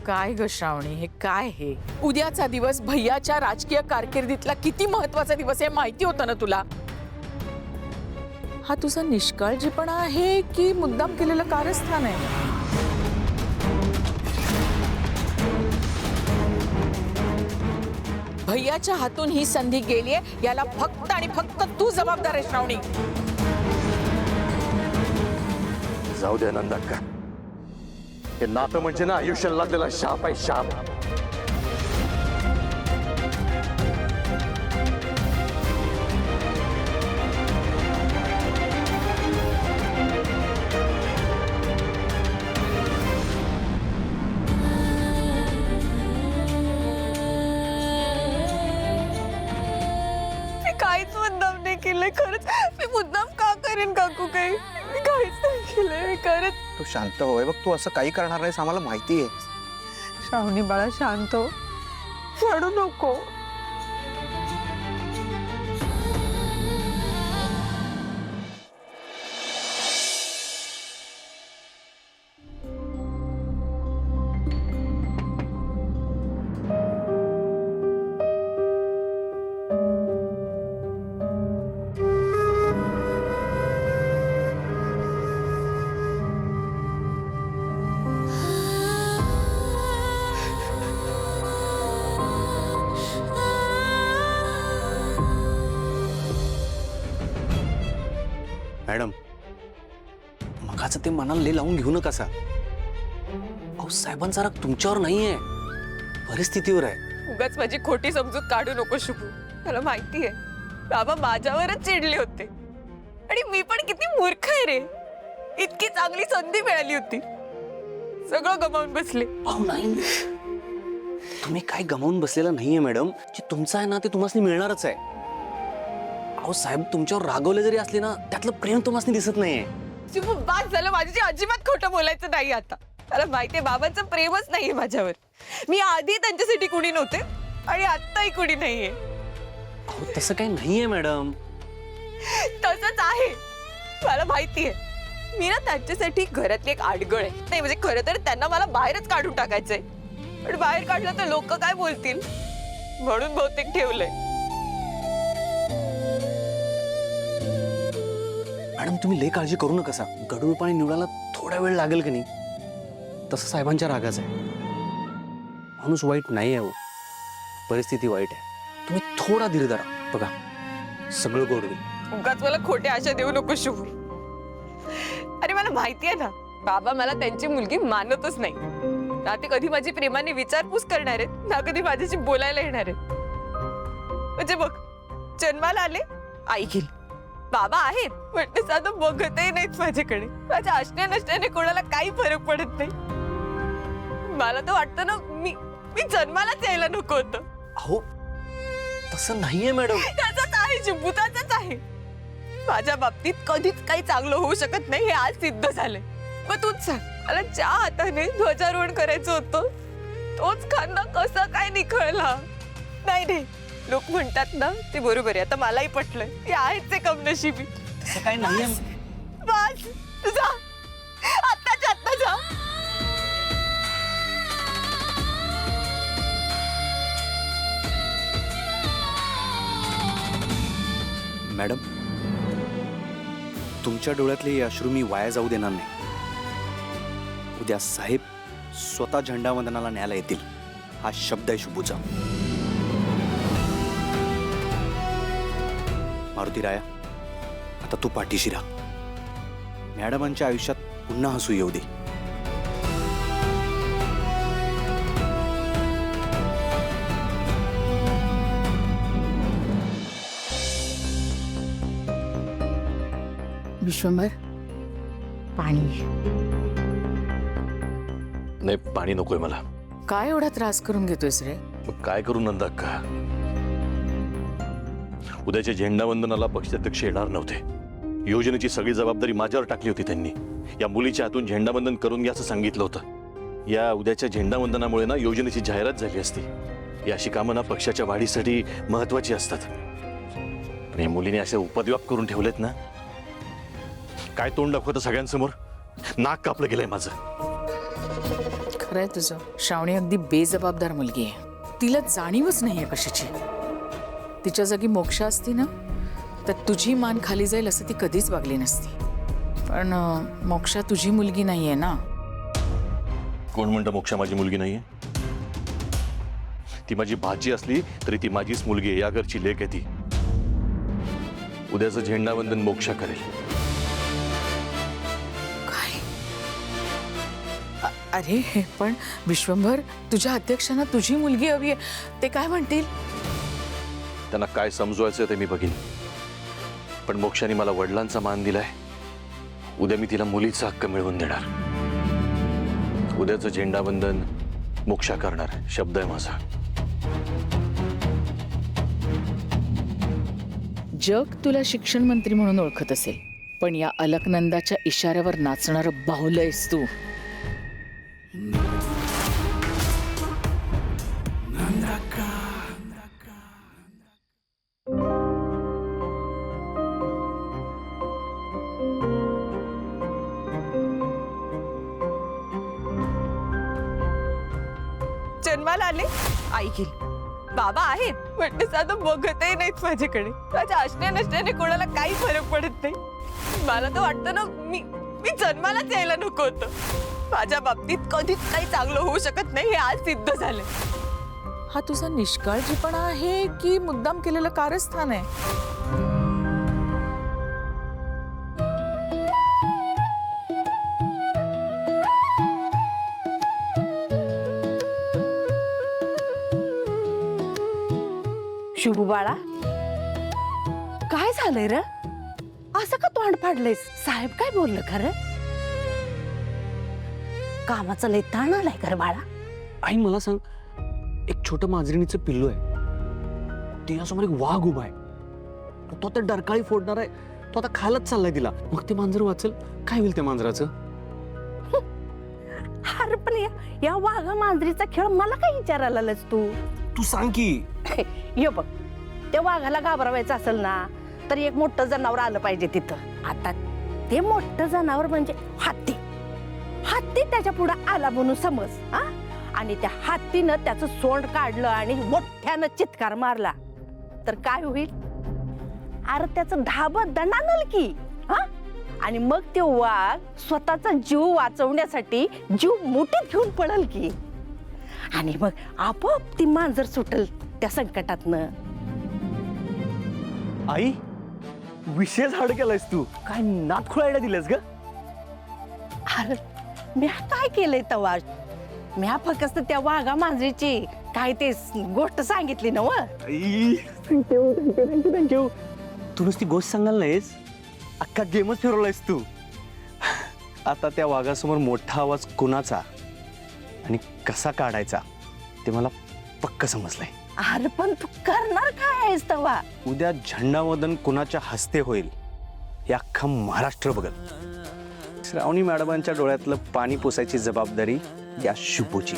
काय ग श्रावणी, हे काय हे? उद्याचा दिवस भैयाच्या राजकीय कारकिर्दीतला किती महत्वाचा दिवस आहे माहिती होतं ना तुला? हा तुझा निष्काळजीपणा आहे की मुद्दाम केलेलं कारस्थान आहे? भैयाच्या हातून ही संधी गेलीये, याला फक्त आणि फक्त तू जबाबदार आहे श्रावणी. जाऊ दे नंदाक्का, हे नातं म्हणजे ना आयुष्याला लागलेला शाप आहे, शाप. काहीच मुद्दाम नाही केलंय, खरंच मी मुद्दाम का करेन काकू? काही मी काहीच नाही केलंय खरंच. तू शांत हो. बघ, तू असं काही करणार नाहीस, आम्हाला माहिती आहे. श्रावणी बाळा शांत हो, रडू नको. मॅडम, मगाचं ते मनाला लय लावून घेऊ नका. अहो, साहेबांचा राग तुमच्यावर नाहीये, परिस्थितीवर आहे. उगाच माझी खोटी समजूत काढू नको शुभू. मला माहिती आहे बाबा माझ्यावरच चिडले होते, आणि मी पण किती मूर्ख आहे रे. इतकी चांगली संधी मिळाली होती, सगळं गमावून बसले. अहो नाही, तुम्ही काय गमावून बसलेलं नाहीये मॅडम. जे तुमचं आहे ना ते तुम्हाला मिळणारच आहे. अहो साहेब तुमच्यावर रागवले जरी असले ना, त्यातलं प्रेम तुम्हाला दिसत नाहीये. शुभू बाद झालं, माझ्याशी अजिबात खोटं बोलायचं नाही आता. मला माहितीये बाबांचं प्रेमच नाहीये माझ्यावर. मी आधी त्यांच्यासाठी कुणी नव्हते आणि आत्ताही कुणी नाहीये. अहो तसं काही नाहीये मॅडम. तसंच आहे, मला माहितीये. मी ना त्यांच्यासाठी घरातली एक आडगळ आहे. नाही म्हणजे खरं तर त्यांना मला बाहेरच काढून टाकायचंय, पण बाहेर काढलं तर लोक काय बोलतील म्हणून बहुतेक ठेवलंय. मॅडम तुम्ही लय काळजी करू नका. गडूळ पाणी निवडायला थोडा वेळ लागेल की नाही, तसं साहेबांच्या रागाचं आहे. माणूस वाईट नाही आहे, परिस्थिती वाईट आहे. तुम्ही थोडा धीर धरा, बघा सगळं गोड होईल. उगाच मला खोटे आशा देऊ नको शुभू. अरे मला माहितीये ना बाबा मला त्यांची मुलगी मानतच नाही. ना ते कधी माझी प्रेमाने विचारपूस करणार आहेत, ना कधी माझ्याशी बोलायला येणार आहेत. म्हणजे बघ, जन्माला आले आई गेली, बाबा आहेत पण ते साधं बघतही नाहीत माझ्याकडे. माझ्या असण्या नसण्याने कोणाला काही फरक पडत नाही. मला तर वाटतं ना मी जन्मालाच यायला नको होतं. अहो तसं नाहीये मॅडम. त्याचंच आहे शुभू, त्याचंच आहे. माझ्या बाबतीत कधीच काही चांगलं होऊ शकत नाही, हे आज सिद्ध झालंय. मग तूच सांग, मला ज्या हाताने ध्वजारोहण करायचं होतं तोच खांदा कसा काय निखळला? नाही नाही, लोक म्हणतात ना ते बरोबर आहे. आता मलाही पटलंय, ते आहेच ते कमनशिबी. तसं काही नाहीये. बस जा, आत्ताच्या आत्ता जा. मॅडम तुमच्या डोळ्यातले हे अश्रू मी वाया जाऊ देणार नाही. उद्या साहेब स्वतः झेंडावंदनाला न्यायला येतील, हा शब्द आहे शुभूचा. मारुती राया, आता तू पाठीशी राहा. मॅडमांच्या आयुष्यात पुन्हा हसू येऊ दे. विश्वंभर, पाणी. नाही, पाणी नकोय मला. काय एवढा त्रास करून घेतोयस रे? मग काय करू नंदाक्का, उद्याच्या झेंडावंदनाला पक्षाध्यक्ष येणार नव्हते. योजनेची सगळी जबाबदारी माझ्यावर टाकली होती त्यांनी. या मुलीच्या हातून झेंडावंदन करून घ्यायचं सांगितलं होतं. या उद्याच्या झेंडावंदनामुळे ना योजनेची जाहिरात झाली असती. ही अशी कामं ना पक्षाच्या वाढीसाठी महत्वाची असतात. पण या मुलीने असे उपद्व्याप करून ठेवलेत ना, काय तोंड दाखवतं सगळ्यांसमोर. नाक कापलं गेलंय माझं. खरंय तुझं. श्रावणी अगदी बेजबाबदार मुलगी आहे. तिला जाणीवच नाहीये कशाची. तिच्या जागी मोक्षा असती ना तर तुझी मान खाली जाईल असं ती कधीच वागली नसती. पण मोक्षा तुझी मुलगी नाहीये ना. कोण म्हणतं मोक्षा माझी मुलगी नाहीये? ती माझी भाची असली तरी ती माझीच मुलगी आहे. या घरची लेक आहे ती. उद्याचं झेंडावंदन मोक्षा करेल. काय? अरे पण विश्वंभर, तुझ्या अध्यक्षांना तुझी मुलगी हवी आहे, ते काय म्हणतील? त्यांना काय समजवायचं ते मी बघीन. पण मोक्षाने मला वडिलांचा मान दिलाय. उद्या मी तिला मुलीचा हक्क मिळवून देणार. उद्याचं झेंडावंदन मोक्षा करणार, शब्द आहे माझा. जग तुला शिक्षण मंत्री म्हणून ओळखत असेल, पण या अलकनंदाच्या इशाऱ्यावर नाचणारं बाहुलयस तू. जन्माला आले आई गेली, बाबा आहेत पण ते साधं बघतही नाहीत माझ्याकडे. माझ्या असण्या नसण्याने कोणाला काही फरक पडत नाही. मला तर वाटतं ना मी जन्मालाच यायला नको होतं. माझ्या बाबतीत कधीच काही चांगलं होऊ शकत नाही हे आज सिद्ध झालं. हा तुझा निष्काळजीपणा आहे की मुद्दाम केलेलं कारस्थान आहे? शुभू बाळा, काय झालंय र? असं का तोंड फाडलंयस? साहेब काय बोललं खरं? कामाचं लय ताण आलाय कर बाळा? आई मला सांग, एक छोटं मांजरीणीचं पिल्लू आहे, तिच्यासमोर एक वाघ उभा आहे. तो आता डरकाळी फोडणार आहे. तो आता खायलाच चाललाय तिला. मग ते मांजर वाचल, काय होईल त्या मांजराचं? अरे पण या वाघा मांजरीचा खेळ मला काय विचारायला आलास तू? तू सांग की. ये बघ, त्या वाघाला घाबरवायचं असेल ना तर एक मोठं जनावर आलं पाहिजे तिथं. आता ते मोठं जनावर म्हणजे हत्ती. हत्ती त्याच्या पुढे आला म्हणून समज, हा? आणि त्या हत्तीनं त्याचं सोंड काढलं आणि मोठ्यानं चित्कार मारला तर काय होईल? अरे त्याचं धाबं दणानल की, हा? आणि मग ते वाघ स्वतःचा जीव वाचवण्यासाठी जीव मुठीत घेऊन पडल की. आणि मग आपोआप ती मांजर सुटल त्या संकटातनं. आई, विशेष हाड केलायस तू. काय नात खुळायला दिलेस ग? अरे मी काय केलंय तवा? मी फक्त त्या वाघा मांजरीची काय ते गोष्ट सांगितली ना. थँक्यू. तू नुसती गोष्ट सांगाल नाहीस, अख्खा गेमच फिरवलायस तू. आता त्या वाघासमोर मोठा आवाज कुणाचा आणि कसा काढायचा ते मला पक्क समजलंय. अरे पण तू करणार काय आहेस तवा? उद्या झेंडावंदन कुणाच्या हस्ते होईल हे अख्खा महाराष्ट्र बघल. श्रावणी मॅडमांच्या डोळ्यातलं पाणी पुसायची जबाबदारी या शुभूची.